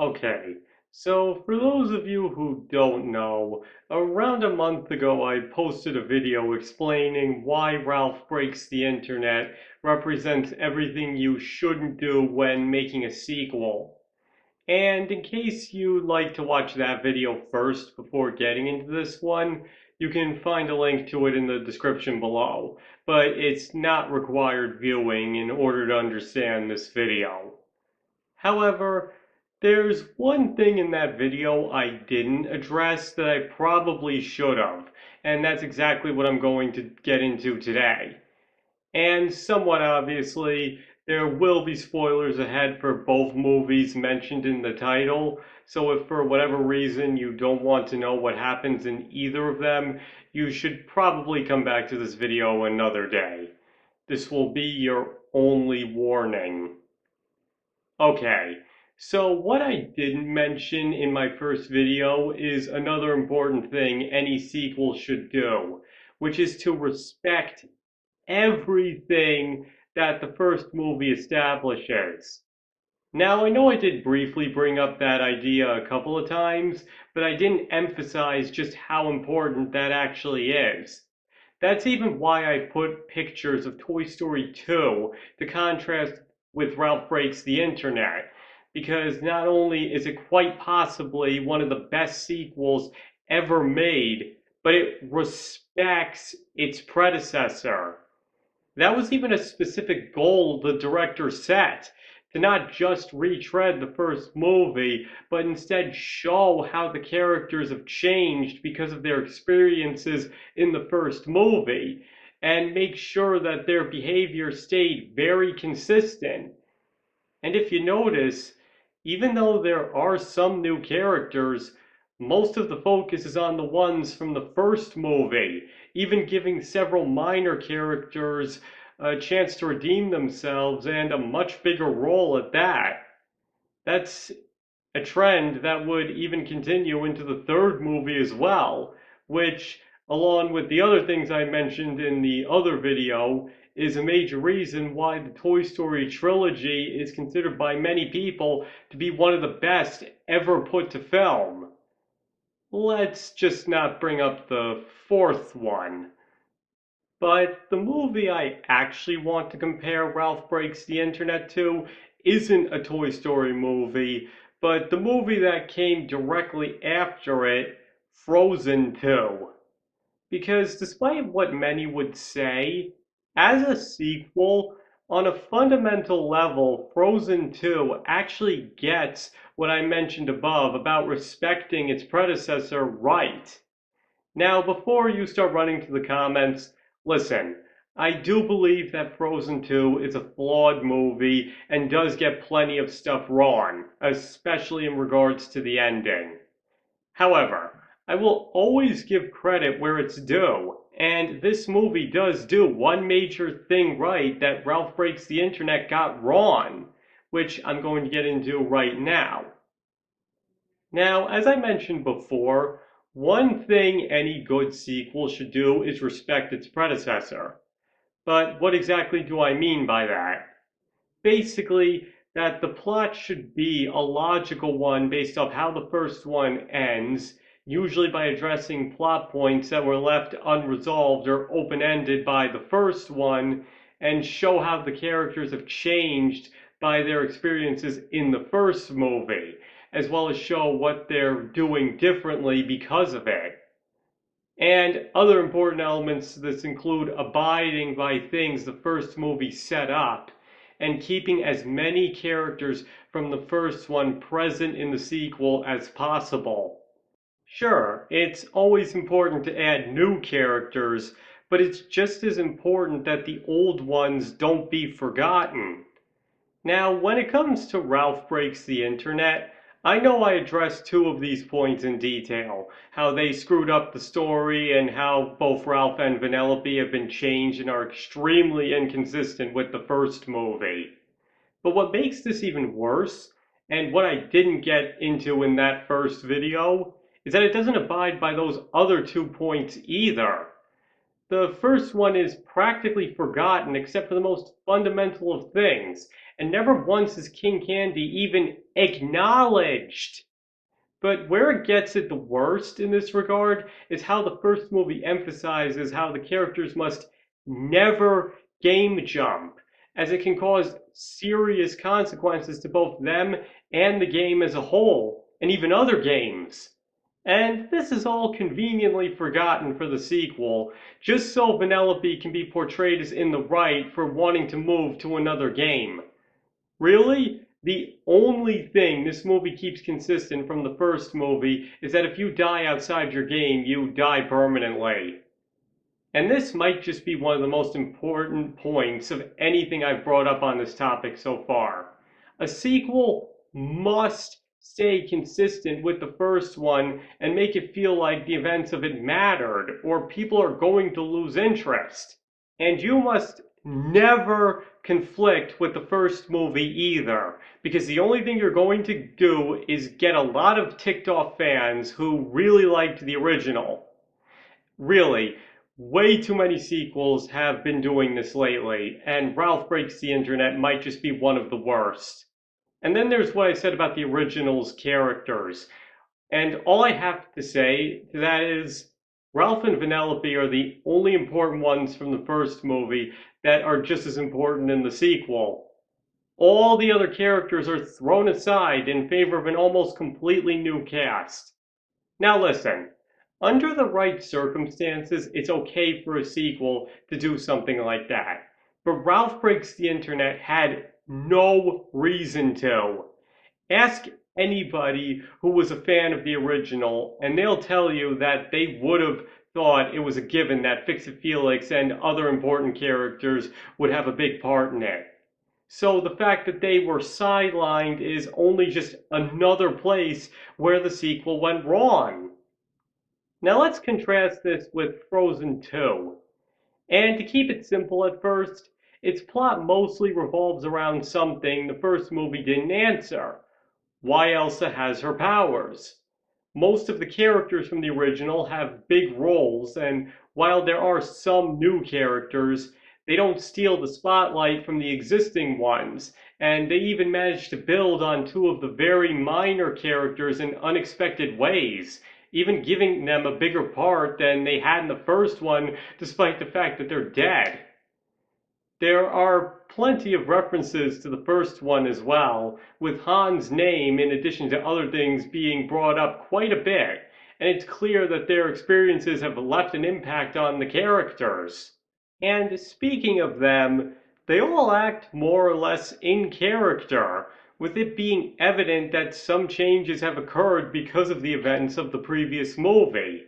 Okay, so for those of you who don't know, around a month ago I posted a video explaining why Ralph Breaks the Internet represents everything you shouldn't do when making a sequel. And in case you'd like to watch that video first before getting into this one, you can find a link to it in the description below, but it's not required viewing in order to understand this video. However, there's one thing in that video I didn't address that I probably should have, and that's exactly what I'm going to get into today. And somewhat obviously, there will be spoilers ahead for both movies mentioned in the title, so if for whatever reason you don't want to know what happens in either of them, you should probably come back to this video another day. This will be your only warning. Okay, so what I didn't mention in my first video is another important thing any sequel should do, which is to respect everything that the first movie establishes. Now, I know I did briefly bring up that idea a couple of times, but I didn't emphasize just how important that actually is. That's even why I put pictures of Toy Story 2 to contrast with Ralph Breaks the Internet, because not only is it quite possibly one of the best sequels ever made, but it respects its predecessor. That was even a specific goal the director set, to not just retread the first movie, but instead show how the characters have changed because of their experiences in the first movie, and make sure that their behavior stayed very consistent. And if you notice, even though there are some new characters, most of the focus is on the ones from the first movie, even giving several minor characters a chance to redeem themselves and a much bigger role at that. That's a trend that would even continue into the third movie as well, which, along with the other things I mentioned in the other video, is a major reason why the Toy Story trilogy is considered by many people to be one of the best ever put to film. Let's just not bring up the fourth one. But the movie I actually want to compare Ralph Breaks the Internet to isn't a Toy Story movie, but the movie that came directly after it, Frozen 2. Because despite what many would say, as a sequel, on a fundamental level, Frozen 2 actually gets what I mentioned above about respecting its predecessor right. Now, before you start running to the comments, listen, I do believe that Frozen 2 is a flawed movie and does get plenty of stuff wrong, especially in regards to the ending. However, I will always give credit where it's due, and this movie does do one major thing right that Ralph Breaks the Internet got wrong, which I'm going to get into right now. Now, as I mentioned before, one thing any good sequel should do is respect its predecessor. But what exactly do I mean by that? Basically, that the plot should be a logical one based off how the first one ends, usually by addressing plot points that were left unresolved or open-ended by the first one, and show how the characters have changed by their experiences in the first movie, as well as show what they're doing differently because of it. And other important elements to this include abiding by things the first movie set up, and keeping as many characters from the first one present in the sequel as possible. Sure, it's always important to add new characters, but it's just as important that the old ones don't be forgotten. Now, when it comes to Ralph Breaks the Internet, I know I addressed two of these points in detail, how they screwed up the story and how both Ralph and Vanellope have been changed and are extremely inconsistent with the first movie. But what makes this even worse, and what I didn't get into in that first video, is that it doesn't abide by those other 2 points either. The first one is practically forgotten except for the most fundamental of things, and never once is King Candy even acknowledged. But where it gets it the worst in this regard is how the first movie emphasizes how the characters must never game jump, as it can cause serious consequences to both them and the game as a whole, and even other games. And this is all conveniently forgotten for the sequel, just so Vanellope can be portrayed as in the right for wanting to move to another game. Really, the only thing this movie keeps consistent from the first movie is that if you die outside your game, you die permanently. And this might just be one of the most important points of anything I've brought up on this topic so far. A sequel must stay consistent with the first one and make it feel like the events of it mattered, or people are going to lose interest. And you must never conflict with the first movie either, because the only thing you're going to do is get a lot of ticked off fans who really liked the original. Really, way too many sequels have been doing this lately, and Ralph Breaks the Internet might just be one of the worst. And then there's what I said about the original's characters. And all I have to say to that is Ralph and Vanellope are the only important ones from the first movie that are just as important in the sequel. All the other characters are thrown aside in favor of an almost completely new cast. Now listen, under the right circumstances, it's okay for a sequel to do something like that. But Ralph Breaks the Internet had no reason to. Ask anybody who was a fan of the original, and they'll tell you that they would have thought it was a given that Fix-It Felix and other important characters would have a big part in it. So the fact that they were sidelined is only just another place where the sequel went wrong. Now let's contrast this with Frozen 2. And to keep it simple at first, its plot mostly revolves around something the first movie didn't answer: why Elsa has her powers. Most of the characters from the original have big roles, and while there are some new characters, they don't steal the spotlight from the existing ones, and they even manage to build on two of the very minor characters in unexpected ways, even giving them a bigger part than they had in the first one, despite the fact that they're dead. There are plenty of references to the first one as well, with Han's name, in addition to other things, being brought up quite a bit, and it's clear that their experiences have left an impact on the characters. And speaking of them, they all act more or less in character, with it being evident that some changes have occurred because of the events of the previous movie.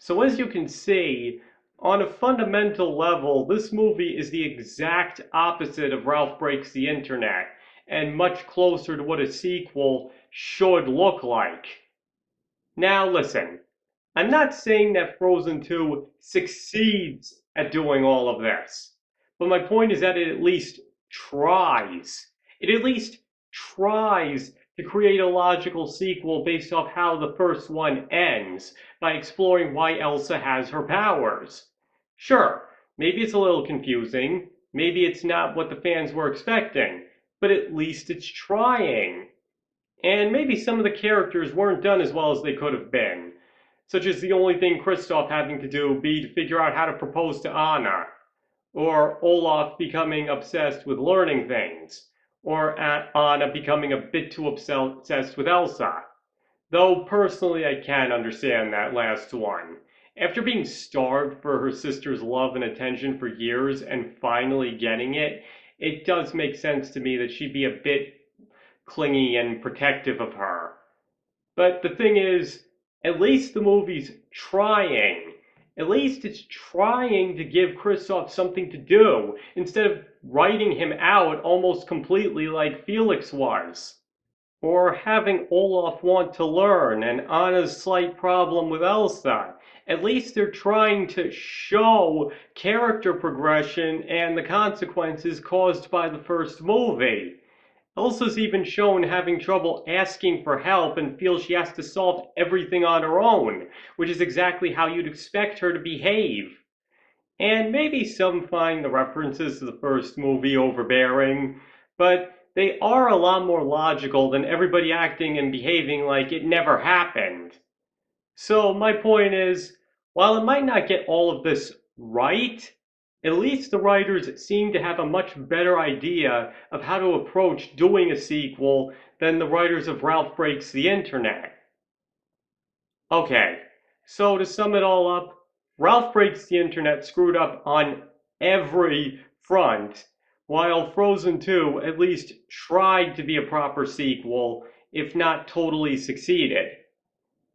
So as you can see, on a fundamental level, this movie is the exact opposite of Ralph Breaks the Internet, and much closer to what a sequel should look like. Now listen, I'm not saying that Frozen 2 succeeds at doing all of this, but my point is that it at least tries. It at least tries to create a logical sequel based off how the first one ends, by exploring why Elsa has her powers. Sure, maybe it's a little confusing, maybe it's not what the fans were expecting, but at least it's trying. And maybe some of the characters weren't done as well as they could have been, such as the only thing Kristoff having to do be to figure out how to propose to Anna, or Olaf becoming obsessed with learning things, or Anna becoming a bit too obsessed with Elsa. Though personally I can understand that last one. After being starved for her sister's love and attention for years and finally getting it, it does make sense to me that she'd be a bit clingy and protective of her. But the thing is, at least the movie's trying. At least it's trying to give Kristoff something to do, instead of writing him out almost completely like Felix was. Or having Olaf want to learn, and Anna's slight problem with Elsa. At least they're trying to show character progression and the consequences caused by the first movie. Elsa's even shown having trouble asking for help and feels she has to solve everything on her own, which is exactly how you'd expect her to behave. And maybe some find the references to the first movie overbearing, but they are a lot more logical than everybody acting and behaving like it never happened. So my point is, while it might not get all of this right, at least the writers seem to have a much better idea of how to approach doing a sequel than the writers of Ralph Breaks the Internet. Okay, so to sum it all up, Ralph Breaks the Internet screwed up on every front, while Frozen 2 at least tried to be a proper sequel, if not totally succeeded.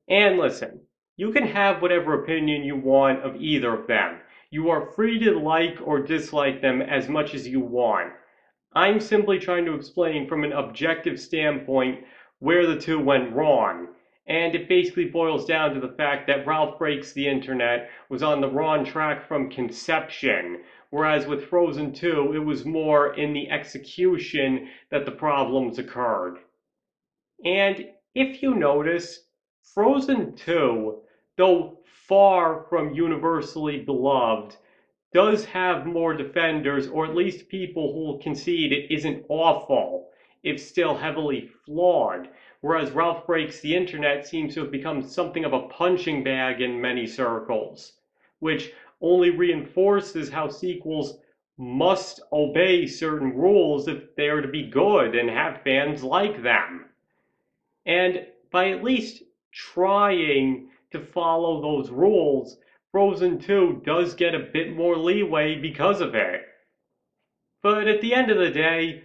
And listen, you can have whatever opinion you want of either of them. You are free to like or dislike them as much as you want. I'm simply trying to explain from an objective standpoint where the two went wrong. And it basically boils down to the fact that Ralph Breaks the Internet was on the wrong track from conception, whereas with Frozen 2, it was more in the execution that the problems occurred. And if you notice, Frozen 2, though far from universally beloved, does have more defenders, or at least people who will concede it isn't awful, if still heavily flawed. Whereas Ralph Breaks the Internet seems to have become something of a punching bag in many circles, which only reinforces how sequels must obey certain rules if they are to be good and have fans like them. And by at least trying to follow those rules, Frozen 2 does get a bit more leeway because of it. But at the end of the day,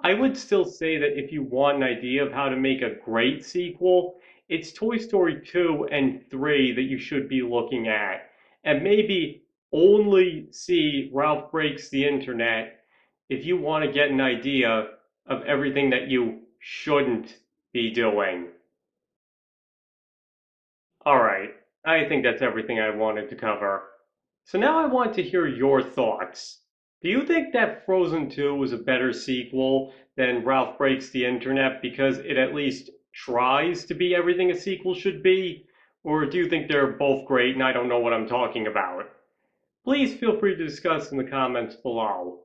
I would still say that if you want an idea of how to make a great sequel, it's Toy Story 2 and 3 that you should be looking at. And maybe only see Ralph Breaks the Internet if you want to get an idea of everything that you shouldn't be doing. All right, I think that's everything I wanted to cover. So now I want to hear your thoughts. Do you think that Frozen 2 was a better sequel than Ralph Breaks the Internet because it at least tries to be everything a sequel should be? Or do you think they're both great and I don't know what I'm talking about? Please feel free to discuss in the comments below.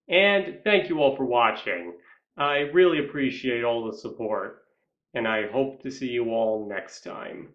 And thank you all for watching. I really appreciate all the support, and I hope to see you all next time.